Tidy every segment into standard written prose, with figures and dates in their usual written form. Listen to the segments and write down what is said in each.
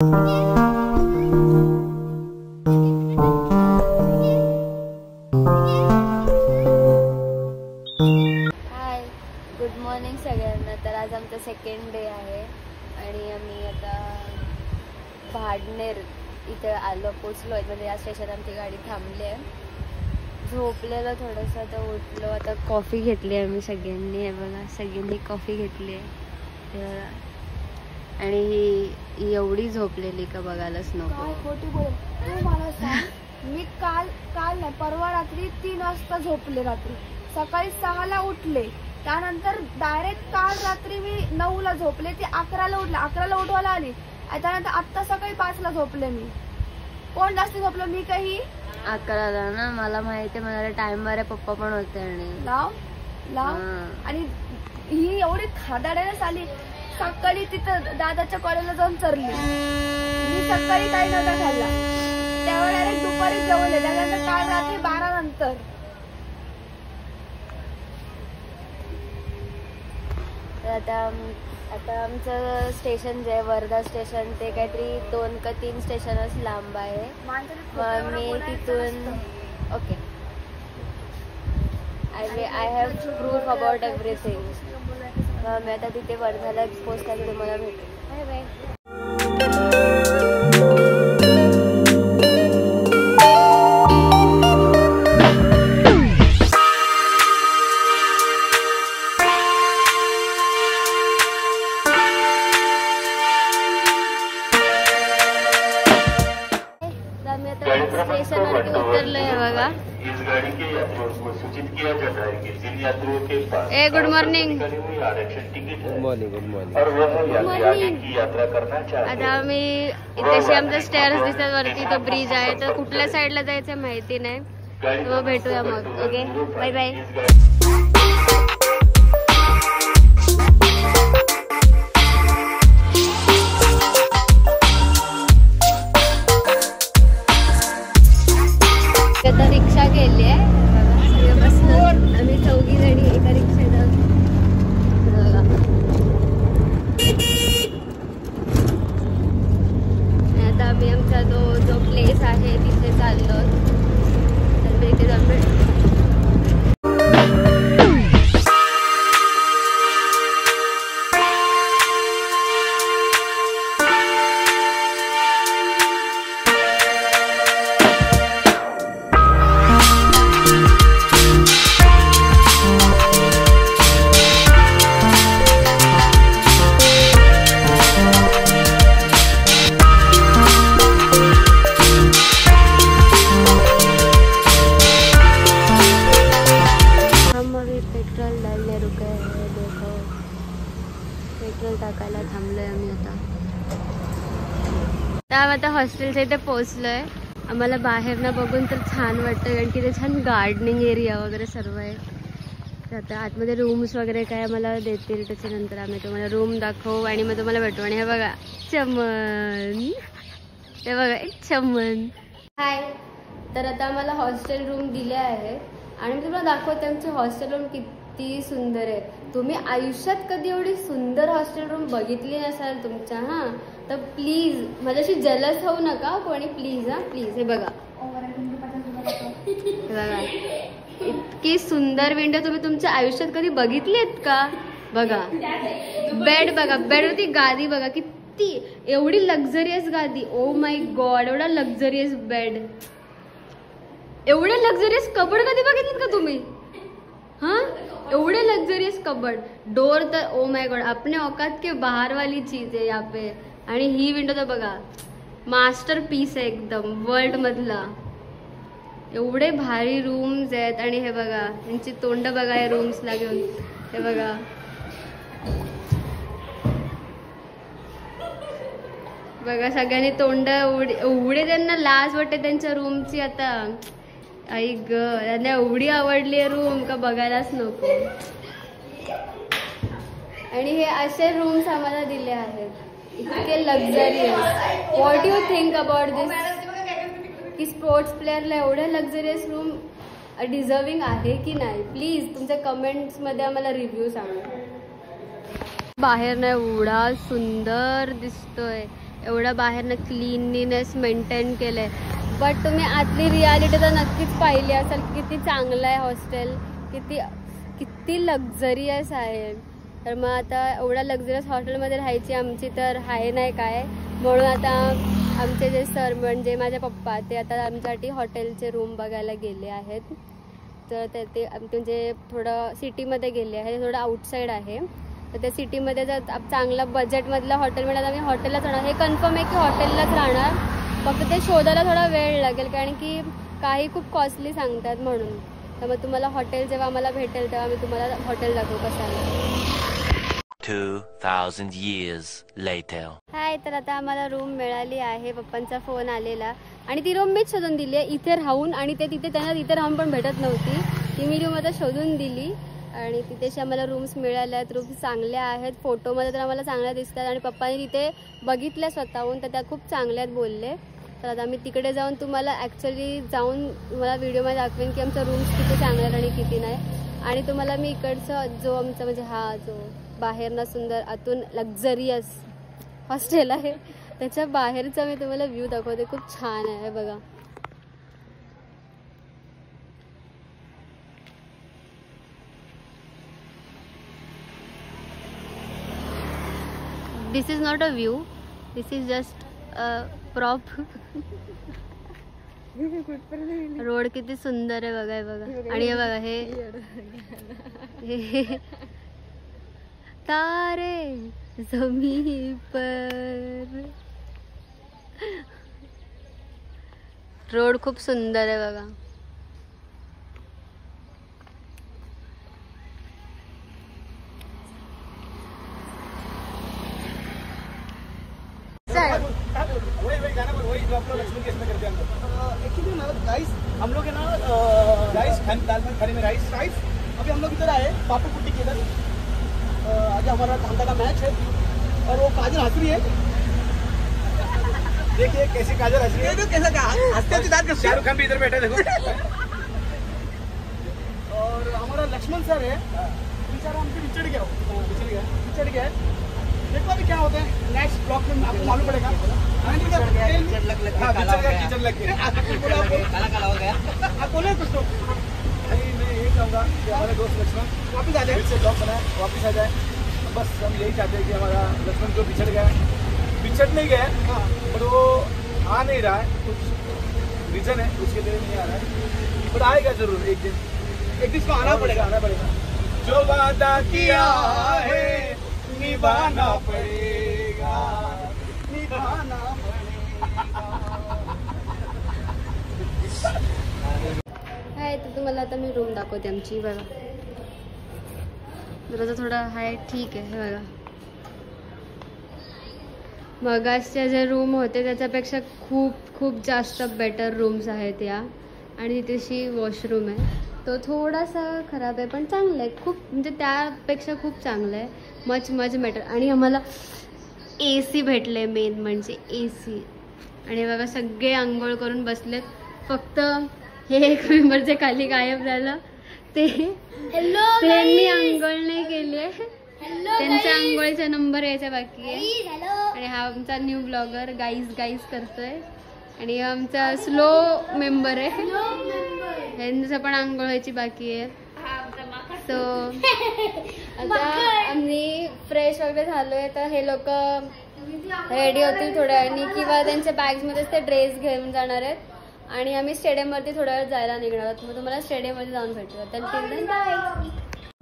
हाय, good morning सगळ्यांना. तर आज आमचा सेकंड डे आहे आणि आम्ही आता भाडनेर इथे पोचलो आहे. म्हणजे या स्टेशन आमची गाडी थांबली आहे. झोपलेलं थोडंसं, तर उठलो. आता कॉफी घेतली आहे आम्ही सगळ्यांनी. हे बघा, सगळ्यांनी कॉफी घेतली आहे. हे बघा, आणि ही एवढी झोपलेली का बघायलाच नको. खोटी बोल तू मला सांग. मी काल नाही, परवा रात्री 3 वाजता झोपले. रात्री सकाळी 6ला उठले. त्यानंतर डायरेक्ट काल रात्री मी 9ला झोपले. ती 11ला उठले. 11ला उठवायला आली. त्यानंतर आत्ता सकाळी 5ला झोपले. मी कोण जास्त झोपलो, मी काही 11ला ना. मला माहिती आहे, मला टाइमवर पप्पा पण होते. आणि लाव आणि ही एवढी खादाड्यानेच आली. सकाळी तिथं दादाच्या कॉलेजला जाऊन चरली. मी सकाळी काही नव्हता खाल्ला. त्यावेळी डायरेक्ट दुपारी जेवले. त्यानंतर काल रात्री 12 नंतर. आता आमचं स्टेशन जे आहे वर्धा स्टेशन, ते काहीतरी 2 का 3 स्टेशनच लांब आहे. मग मी तिथून okay, I have proof about everything. मग मी आता तिथे वर्धाला पोचला की तुम्हाला भेटेल. Bye bye. स्टेशनवरती उतरलोय बघा. ए गुड मॉर्निंग. Good morning. आता आम्ही इथे आमचे स्टेअर्स दिसतात वरती. तो ब्रिज आहे. तर कुठल्या साईडला जायचं माहिती नाही. मग भेटूया मग. Okay, bye bye. आता रिक्षा गेली आहे. सगळं बसलो आम्ही 4 जणी एका रिक्षेत. आता आम्ही आमचा जो प्लेस आहे तिथे चाललो. तर मी इथे जाऊन पेट्रोल टाकायला थांबलोय आम्ही. आता हॉस्टेलच्या इथे पोहोचलोय. आम्हाला बाहेर ना बघून तर छान वाटतं, कारण की ते छान गार्डनिंग एरिया वगैरे सर्व आहे. तर आता आतमध्ये रूम्स वगैरे काय आम्हाला देतील. त्याच्यानंतर आम्ही तुम्हाला रूम दाखवू आणि मग तुम्हाला भेटू. आणि हे बघा चमन, हे बघा एक चमन. हाय. तर आता आम्हाला हॉस्टेल रूम दिले आहे आणि मी तुम्हाला दाखवते आमचे हॉस्टेल रूम किती सुंदर आहे. तुम्ही आयुष्यात कधी एवढी सुंदर हॉस्टेल रूम बघितली नसाल तुमच्या, हां, तर प्लीज माझ्याशी जलस होऊ नका कोणी, प्लीज. हां प्लीज. हे बघा, बघा इतकी सुंदर विंडो तुम्ही तुमच्या आयुष्यात कधी बघितली आहेत का? बघा बेड, बघा बेडवरती गादी बघा किती, एवढी लक्झरियस गादी. ओ माय गॉड, एवढा लक्झरियस बेड, एवढे लक्झरियस कबड कधी बघितलं का तुम्ही? हाँ, एवढे लक्झरियस कबड. डोर तर ओ माय गॉड, अपने औकात के बाहर वाली चीज है यहाँ पे. आणि ही विंडो तर बघा मास्टर पीस आहे एकदम वर्ल्ड मधला. एवढे भारी रूम्स आहेत. आणि हे बघा यांची तोंड बघा या रूम्सला घेऊन. हे बघा बघा सगळ्यांनी तोंड एवढे त्यांना लाज वाटते त्यांच्या रूमची. आता आई ग, त्यांना एवढी आवडली आहे रूम का बघायलाच नको. आणि हे असे रूम्स आम्हाला दिले आहेत इतके luxurious. What you think about this? की स्पोर्ट्स प्लेअरला एवढे लक्झरियस रूम डिझर्विंग आहे की नाही? प्लीज तुमच्या कमेंट्समध्ये आम्हाला रिव्ह्यू सांगा. बाहेर ना एवढा सुंदर दिसतोय, एवढं बाहेरनं क्लीनलीनेस मेंटेन केलं आहे. बट तुम्ही आतली रियालिटी तर नक्कीच पाहिली असेल, किती चांगलं आहे हॉस्टेल, किती लक्झरियस आहे. तर मग आता एवढ्या लक्झरियस हॉस्टेलमध्ये राहायची आमची तर आहे नाही काय, म्हणून आता आमचे जे सर म्हणजे माझे पप्पा ते आता आमच्यासाठी हॉटेलचे रूम बघायला गेले आहेत. तर ते म्हणजे थोडं सिटीमध्ये गेले आहे, ते थोडं आउटसाईड आहे. तर त्या सिटीमध्ये जर चांगलं बजेटमधलं हॉटेल मिळालं तर आम्ही हॉटेललाच राहणार. हे कन्फर्म आहे की हॉटेललाच राहणार, फक्त ते शोधायला थोडा वेळ लागेल कारण की काही खूप कॉस्टली सांगतात म्हणून. तर मग तुम्हाला हॉटेल जेव्हा आम्हाला भेटेल तेव्हा मी तुम्हाला हॉटेल दाखवू कसं आहे. 2000 years later. हाय, तर आता आम्हाला रूम मिळाली आहे. पप्पांचा फोन आलेला आणि ती रूम मीच शोधून दिली आहे इथे राहून. आणि त्यांना तिथे राहून पण भेटत नव्हती, ती मी रूम आता शोधून दिली आणि तिथेशी आम्हाला रूम्स मिळाल्या आहेत. रूम्स चांगल्या आहेत, फोटोमध्ये तर आम्हाला चांगल्या दिसतात आणि पप्पांनी तिथे बघितल्या स्वतःहून तर त्या खूप चांगल्या आहेत बोलले. तर आता आम्ही तिकडे जाऊन तुम्हाला ॲक्च्युली तुम्हाला व्हिडिओमध्ये दाखवेन की आमच्या रूम्स किती चांगल्या आहेत आणि किती नाही. आणि तुम्हाला मी इकडचं जो आमचा म्हणजे हा जो बाहेरनं सुंदर आतून लक्झरियस हॉस्टेल आहे त्याच्या बाहेरचा मी तुम्हाला व्ह्यू दाखवते. खूप छान आहे बघा. This is not a view, this is just a prop. Road किती सुंदर आहे बघा. बघा आणि हे बघा हे तारे जमीन पर. रोड खूप सुंदर आहे बघा. एक्चुअली ना गाइस, हम लोग है ना गाइस खाने में राइस अभी हम लोग इधर आए पापू कुट्टी के इधर. आज हमारा धांधा का मैच है और वो काजल हंस रही है. देखिए कैसे काजल हंस रही है. कैसा हंसते शाहरुख खान भी इधर बैठे देखो. और हमारा लक्ष्मण सर है, बेचारा हमसे बिछड़ गया. देखो अभी क्या होता है नेक्स्ट ब्लॉक में आपको मालूम पड़ेगा. किचन लग गया काला हो गया. आप बोले कुछ तो नहीं. मैं यही चाहूँगा कि हमारे दोस्त लक्ष्मण वापस आ जाए, ब्लॉक बनाए वापस आ जाए. बस हम यही चाहते हैं कि हमारा लक्ष्मण जो बिछड़ नहीं गया पर वो आ नहीं रहा है, कुछ रीजन है उसके लिए नहीं आ रहा है, पर आएगा जरूर एक दिन इसको आना पड़ेगा. जो वादा किया है निभाना पड़ेगा. हाय, तर तुम्हाला आता मी रूम दाखवते आमची. बघा जरा थोडा हाय ठीक आहे. हे बघा मगासच्या जे रूम होते त्याच्यापेक्षा खूप जास्त बेटर रूम्स आहेत या. आणि तिथेशी वॉशरूम आहे, तो थोडासा खराब आहे पण चांगला आहे खूप, म्हणजे त्यापेक्षा खूप चांगलं आहे. Much better. आणि आम्हाला AC भेटले, मेन म्हणजे AC. आणि बघा सगळे आंघोळ करून बसलेत, फक्त हे एक मेंबर जे खाली गायब झालं त्यांनी आंघोळ नाही केली आहे. त्यांच्या आंघोळीचा नंबर यायचा बाकी आहे. आणि हा आमचा न्यू ब्लॉगर गाईज करतोय. आणि आमचा स्लो मेंबर आहे, यांचं पण आंघोळ व्हायची बाकी आहे. सो आता आम्ही फ्रेश वगैरे झालोय, तर हे लोक रेडी होतील थोड्या वेळाने किंवा त्यांच्या बॅग्समध्येच ते ड्रेस घेऊन जाणार आहेत. आणि आम्ही स्टेडियमवरती थोड्या वेळ जायला निघणार आहोत. मग तुम्हाला स्टेडियममध्ये जाऊन भेटूया. तर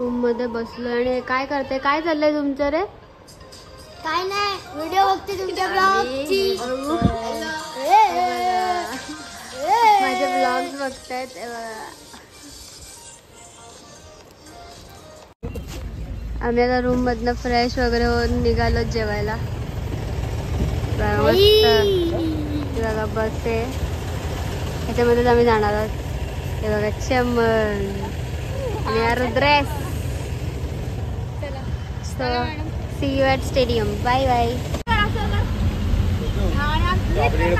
रूम मध्ये बसलो. आणि काय करते, काय चाललंय तुमचं रे? काय नाही, व्हिडिओ बघते तुमच्या ब्लॉगची. माझे ब्लॉग्स बघतायत. आम्ही आता रूम मधनं फ्रेश वगैरे होऊन निघालो जेवायला. बघा बस आहे, ह्याच्यामध्येच आम्ही जाणार आहोत. हे बघा चमन आणि Rudresh. So see you at stadium. Bye bye.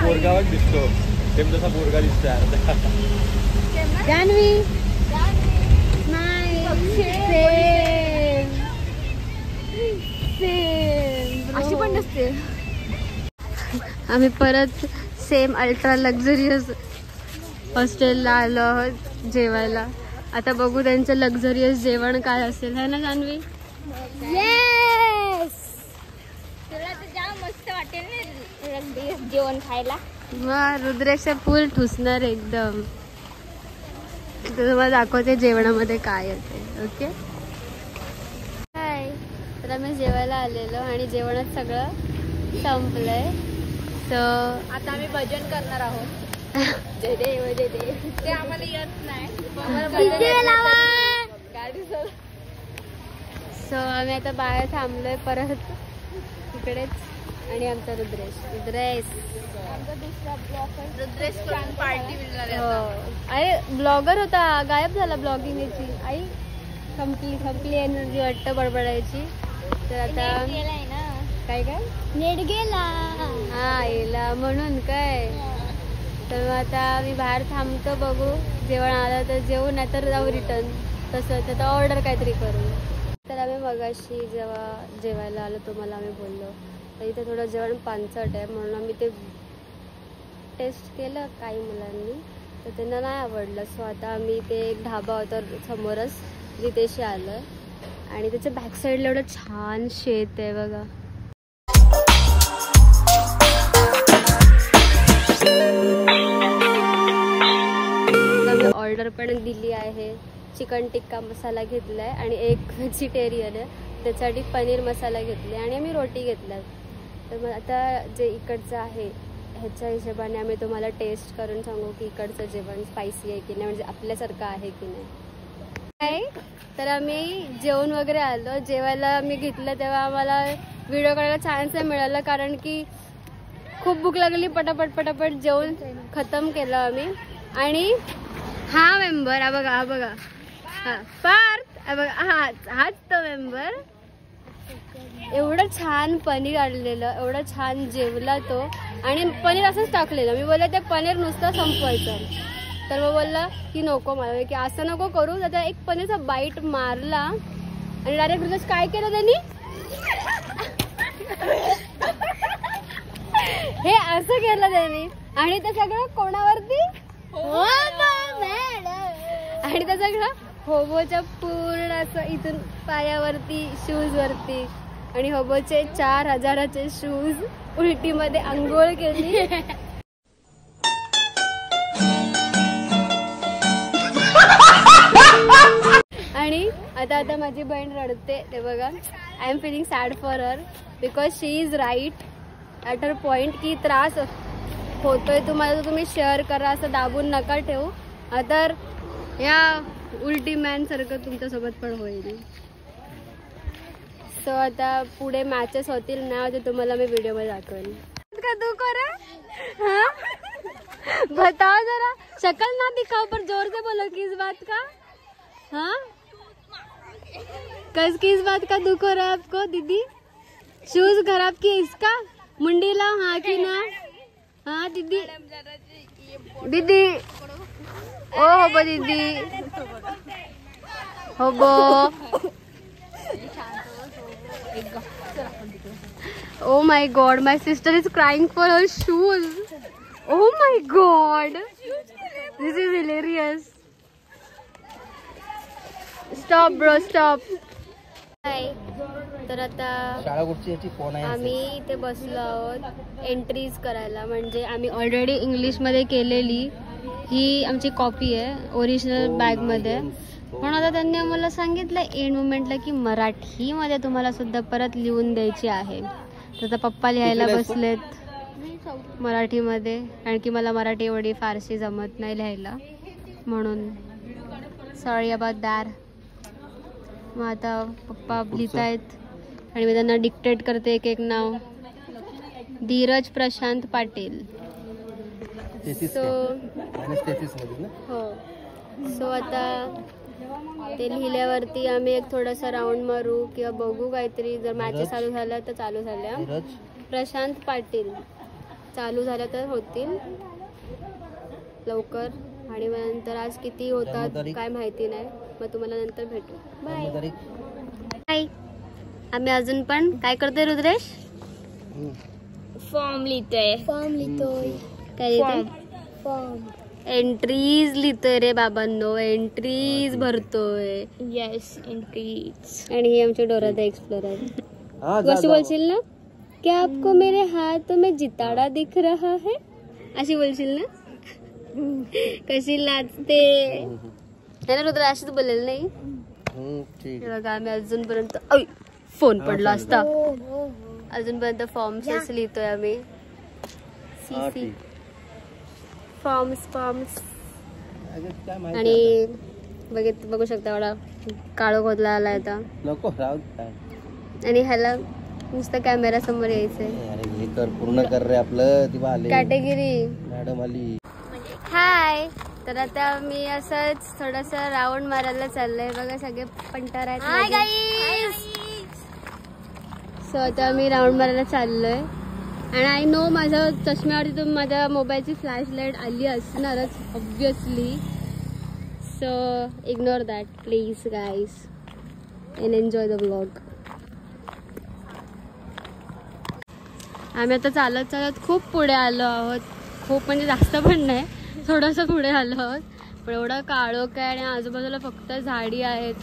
Borgaon दिसतो, सेम तसा बोरगा दिसतो यार. जान्हवी नाही, सेम अशी पण नसते. आम्ही परत सेम अल्ट्रा लक्झरियस हॉस्टेलला आलो आहोत जेवायला. आता बघू त्यांचं लक्झरियस जेवण काय असेल, है ना जान्हवी? येस, तुला तर जाम मस्त वाटेल ना जेवण खायला. वा, रुद्रेश फुल ठुसणार एकदम. तुम्हाला दाखवते जेवणामध्ये काय येते. ओके, हाय. तर आम्ही जेवायला आलेलो आणि जेवणात सगळं संपलंय. सो आता आम्ही भजन करणार आहोत. जय देव जय देव. ते आम्हाला येत नाही. सो आम्ही आता बाहेर थांबलोय परत तिकडेच. आणि आमचा रुद्रेश रुद्रेश पार्टी मिळणार आहे. हो, अरे ब्लॉगर होता, गायब झाला ब्लॉगिंग याची. आई संपली एनर्जी वाटतं बडबडायची. तर आता काय नेट गेला. हा येला म्हणून काय. तर मग आता मी बाहेर थांबतो, बघू जेवण आलं तर जेवू, नाही तर जाऊ रिटर्न. तसं तर ऑर्डर काहीतरी करू. तर आम्ही मगाशी जेव्हा जेवायला आलो तुम्हाला आम्ही बोललो तर इथे थोडं जेवण पानसट आहे म्हणून आम्ही ते टेस्ट केलं काही मुलांनी, तर त्यांना नाही आवडलं. सो आता आम्ही ते एक ढाबा होता समोरच तिथेशी आलं आणि त्याच्या बॅक साईडला एवढं छान शेत आहे बघा. ऑर्डर पण दिली आहे. चिकन टिक्का मसाला घेतलाय आणि एक व्हेजिटेरियन आहे त्याच्यासाठी पनीर मसाला घेतले आणि आम्ही रोटी घेतल्या. तर मग आता जे इकडचं आहे ह्याच्या हिशोबाने आम्ही तुम्हाला टेस्ट करून सांगू की इकडचं जेवण स्पायसी आहे की नाही, म्हणजे आपल्यासारखं आहे की नाही. तर आम्ही जेवण वगैरे आलो. जेवायला आम्ही घेतलं तेव्हा आम्हाला व्हिडिओ करायला चान्स नाही मिळाला कारण की खूप भूक लागली. पटापट जेवण खतम केलं आम्ही. आणि हा मेंबर हा बघा हा पार्थ, हा बघा हाच तो मेंबर. एवढं छान पनीर आणलेलं, एवढं छान जेवला तो. आणि पनीर असंच टाकलेलं. मी बोलले ते पनीर नुसतं संपवायचं. तर मग बोलला की नको मला, की असं नको करू. तर एक पनीरचा बाईट मारला आणि डायरेक्ट रुद्रेश काय केलं त्यांनी, हे असं केलं त्यांनी. आणि ते सगळं कोणावरती, आणि ते सगळं होबोच्या पूर्ण असं इथून पायावरती, शूज वरती. आणि होबोचे 4000चे शूज उलटीमध्ये आंघोळ केली. आणि आता माझी बहीण रडते ते बघा. I am feeling sad for her because she is right at her point की त्रास होतोय तुम्हाला तर तुम्ही शेअर करा, असं दाबून नका ठेवू. तर या उलटी मॅन सारखं तुमच्यासोबत पण होईल. सो आता पुढे मॅचेस होतील ना ते तुम्हाला मी व्हिडिओ मध्ये दाखवेन. का तू करा बताओ जरा, शक्ल ना दिखाओ पर जोर से बोलो किस बात का. हाँ किस बात का दुख हो रहा है आपको दीदी? शूज खराब किए इसका, मुंडी लाओ हाँ की ना. हाँ दीदी ओ होबो दीदी होबो. Oh my god, my sister is crying for her shoes. Oh my god, this is hilarious. Stop bro, stop. Hi. तर आता आम्ही इथे बसलो आहोत एंट्रीज करायला. म्हणजे आम्ही ऑलरेडी इंग्लिशमध्ये केलेली ही आमची कॉपी आहे ओरिजिनल बॅगमध्ये. म्हणून आता त्यांनी आम्हाला सांगितलं एंड मुमेंटला की मराठीमध्ये तुम्हाला सुद्धा परत लिहून द्यायची आहे. तर आता पप्पा लिहायला बसलेत मराठीमध्ये कारण की मला मराठी एवढी फारशी जमत नाही लिहायला म्हणून. Sorry about that. मग आता पप्पा लिहित आहेत आणि मी त्यांना डिक्टेट करते एक नाव. धीरज प्रशांत पाटील. हो. सो आता ते लिहिल्यावरती आम्ही एक थोडासा राऊंड मारू किंवा बघू काहीतरी. जर मॅचेस चालू झाल्या तर चालू झाल्या. प्रशांत पाटील चालू झाल्या तर होतील लवकर. आणि मग नंतर आज किती होतात काय माहिती नाही. मग तुम्हाला नंतर भेटू. बाय. बाय. आम्ही अजून पण काय करतोय रुद्रेश, फॉर्म लिहितोय. फॉर्म लिहितोय. काय लिहितोय? फॉर्म. एंट्रीज लिहितोय रे बाबांनो, एंट्रीज भरतोय. Yes entries. आणि ही आमची डोरा द एक्सप्लोरर. कशी बोलशील ना, क्या आपको मेरे हाथ में जिताडा दिख रहा है, अशी बोलशील ना. कशी लाजते ना रुद्र, अशीच बोलेल नाही. बघा आम्ही अजूनपर्यंत फोन पडला असता, अजूनपर्यंत फॉर्म्स लिहितोय आम्ही. CC forms. आणि बघू शकता एवढा काळो खोदला आला आता. नको राहू. आणि ह्याला नुसतं कॅमेरा समोर यायचंय. पूर्ण कर रे आपलं. ती आली कॅटेगरी मॅडम आली. हाय. तर आता मी असंच थोडस राऊंड मारायला चाललंय. बघा सगळे पंटार आहेत. सो आता मी राऊंड मारायला चाललोय. आणि आय नो माझ्या चष्म्यावरती तुम्ही माझ्या मोबाईलची फ्लॅश लाईट आली असणारच obviously. So ignore that please guys and enjoy the vlog. आम्ही आता चालत चालत खूप पुढे आलो आहोत. खूप म्हणजे जास्त पण नाही, थोडंसं पुढे आलो आहोत. पण एवढं काळोख आहे आणि आजूबाजूला फक्त झाडी आहेत.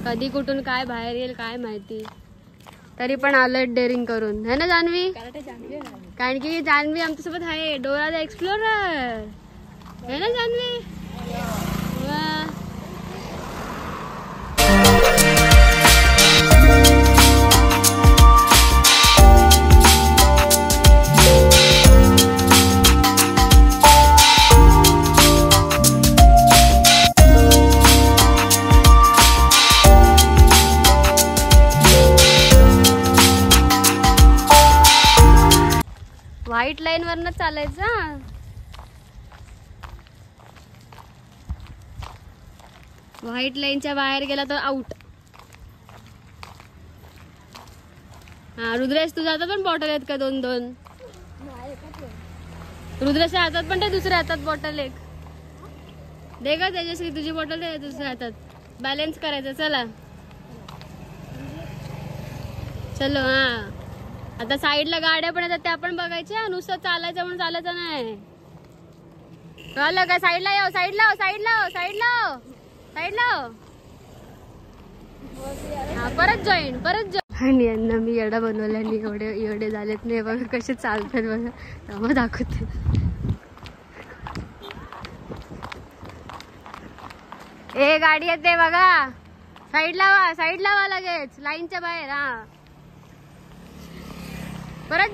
कधी कुठून काय बाहेर येईल काय माहिती. तरी पण आलोय डेअरिंग करून, है ना जान्हवी. कारण की जान्हवी आमच्यासोबत आहे, डोरा द एक्सप्लोरर, है ना जान्हवी. वा. व्हाईट लाईन वरनं चालायचं. व्हाईट लाईनच्या बाहेर गेला तर आउट. हा रुद्रेश तुझ्या हातात पण बॉटल आहेत का? 2-2 रुद्रेशच्या हातात पण ते दुसऱ्या हातात बॉटल एक दे का. त्याच्याशी तुझी बॉटल दे दुसऱ्या हातात. बॅलन्स करायचं. चला चलो. हा आता साईडला गाड्या पण येतात त्या पण बघायच्या. नुसतं चालायचं म्हणून चालायचं नाही. कळलं का? साईडला येऊ, साईडला साईडला. हा परत जॉईन. आणि यांना मी येडा बनवला आणि एवढे झालेत नाही. बघा कसे चालतात बघा. त्यामुळे दाखवते. ए गाडी येते बघा. साईड लावा लगेच लाईनच्या बाहेर. हा परत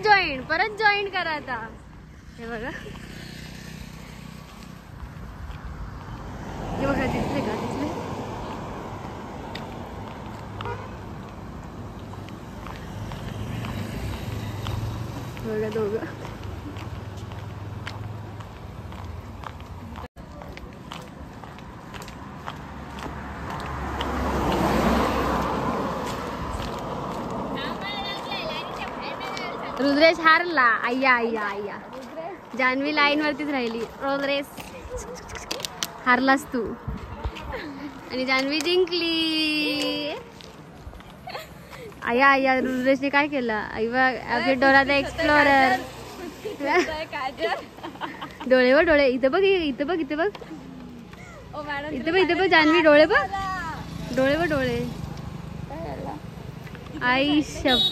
जॉईन करा आता. हे बघा दिसले का? बघा दोघं. रुद्रेश हारला. आय्या जान्हवी लाईन वरतीच राहिली. रुद्रेश हारलास तू आणि जान्हवी जिंकली. आय्या रुद्रेशने काय केलं? आपले डोरा द एक्सप्लोरर. डोळे इथं बघ. इथं बघ जान्हवी. डोळे बघ. आई शपथ.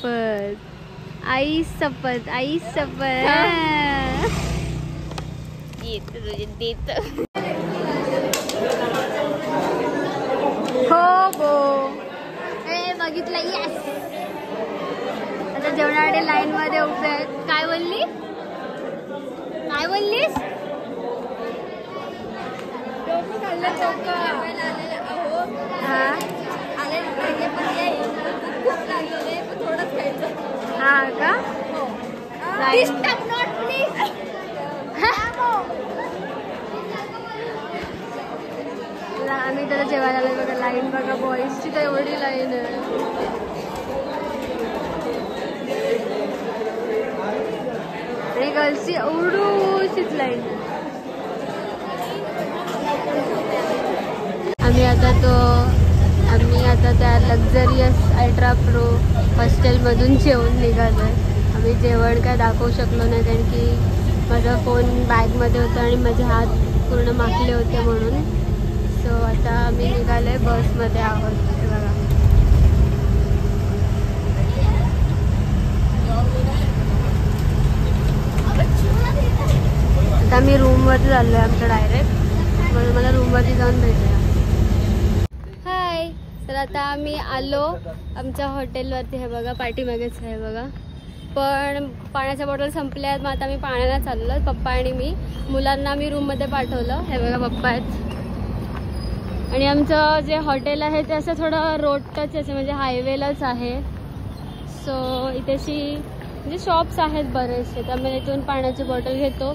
हो गो. हे बघितलं. येस. आता जेवणासाठी लाईन मध्ये उभे आहेत. काय बोललीस? हा का? आम्ही त्याला जेवायला आलोय बघा. लाईन बघा बॉईजची तर एवढी लाईन आहे. आणि गर्ल्सची एवढीच लाईन. आम्ही आता त्या लक्झरियस अल्ट्रा प्रो हॉस्टेलमधून जेवून निघालोय. मी जेवण काय दाखवू शकलो नाही कारण की माझा फोन बॅगमध्ये होता आणि माझे हात पूर्ण माखले होते म्हणून. सो आता आम्ही निघाले बसमध्ये आहोत. हे बघा आता मी रूमवरती चाललो आहे आमचं डायरेक्ट, म्हणून मला रूमवरती जाऊन भेटूया. हाय. तर आता आम्ही आलो आमच्या हॉटेलवरती. हे बघा पाठीमागेच आहे बघा. पण पाण्याच्या बॉटल संपल्या आहेत, मग आता मी पाण्याला चाललो. पप्पा आणि मी, मुलांना मी रूममध्ये पाठवलं. हे बघा पप्पा आहेत. आणि आमचं जे हॉटेल आहे ते असं थोडं रोड टच असे म्हणजे हायवेलाच आहे. सो इथेशी म्हणजे शॉप्स आहेत बरेचसे, त्यामुळे इथून पाण्याची बॉटल घेतो,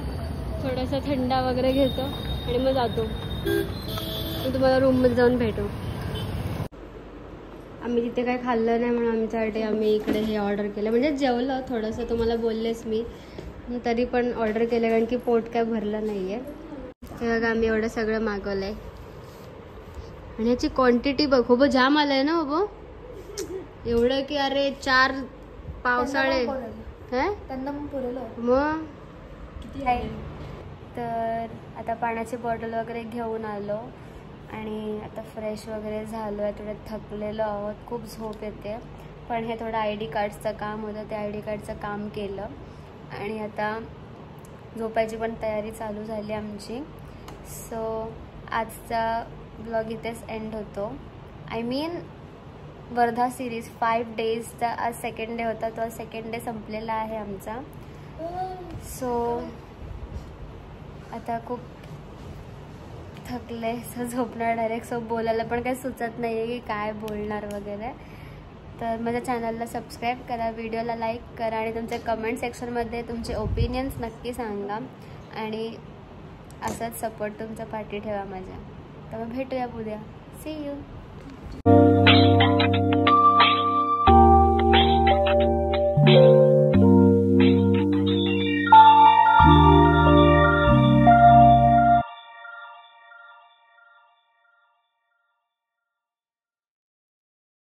थोडंसं थंडा वगैरे घेतो आणि मग जातो. मी तुम्हाला रूममध्ये जाऊन भेटू. आम्ही तिथे काही खाल्लं नाही म्हणून आमच्यासाठी आम्ही इकडे हे ऑर्डर केलं. म्हणजे जेवलं थोडंसं, तुम्हाला बोललेच मी, तरी पण ऑर्डर केलं कारण की पोट काय भरलं नाही आहे. हे बघा आम्ही एवढं सगळं मागवलं आहे. आणि याची क्वांटिटी बघ हो, जाम आलं आहे ना हो, एवढं की अरे 4 पावसाळे त्यांना मग पुरेल मग. तर आता पाण्याची बॉटल वगैरे घेऊन आलो आणि आता फ्रेश वगैरे झालो आहे. थोडं थकलेलो आहोत, खूप झोप येते. पण हे थोडं ID कार्डचं काम होतं, ते ID कार्डचं काम केलं आणि आता झोपायची पण तयारी चालू झाली आमची. सो आजचा ब्लॉग इथेच एंड होतो. आय मीन वर्धा सिरीज 5 डेजचा आज 2nd डे होता, तो आज 2nd डे संपलेला आहे आमचा. सो आता खूप थकले, सो झोपणार डायरेक्ट. सो बोलायला पण काही सुचत नाही आहे की काय बोलणार वगैरे. तर माझ्या चॅनलला सबस्क्राईब करा, व्हिडिओला लाईक करा आणि तुमच्या कमेंट सेक्शनमध्ये तुमचे ओपिनियन्स नक्की सांगा. आणि असाच सपोर्ट तुमचा पाठी ठेवा माझ्या. तर मग भेटूया उद्या. See you.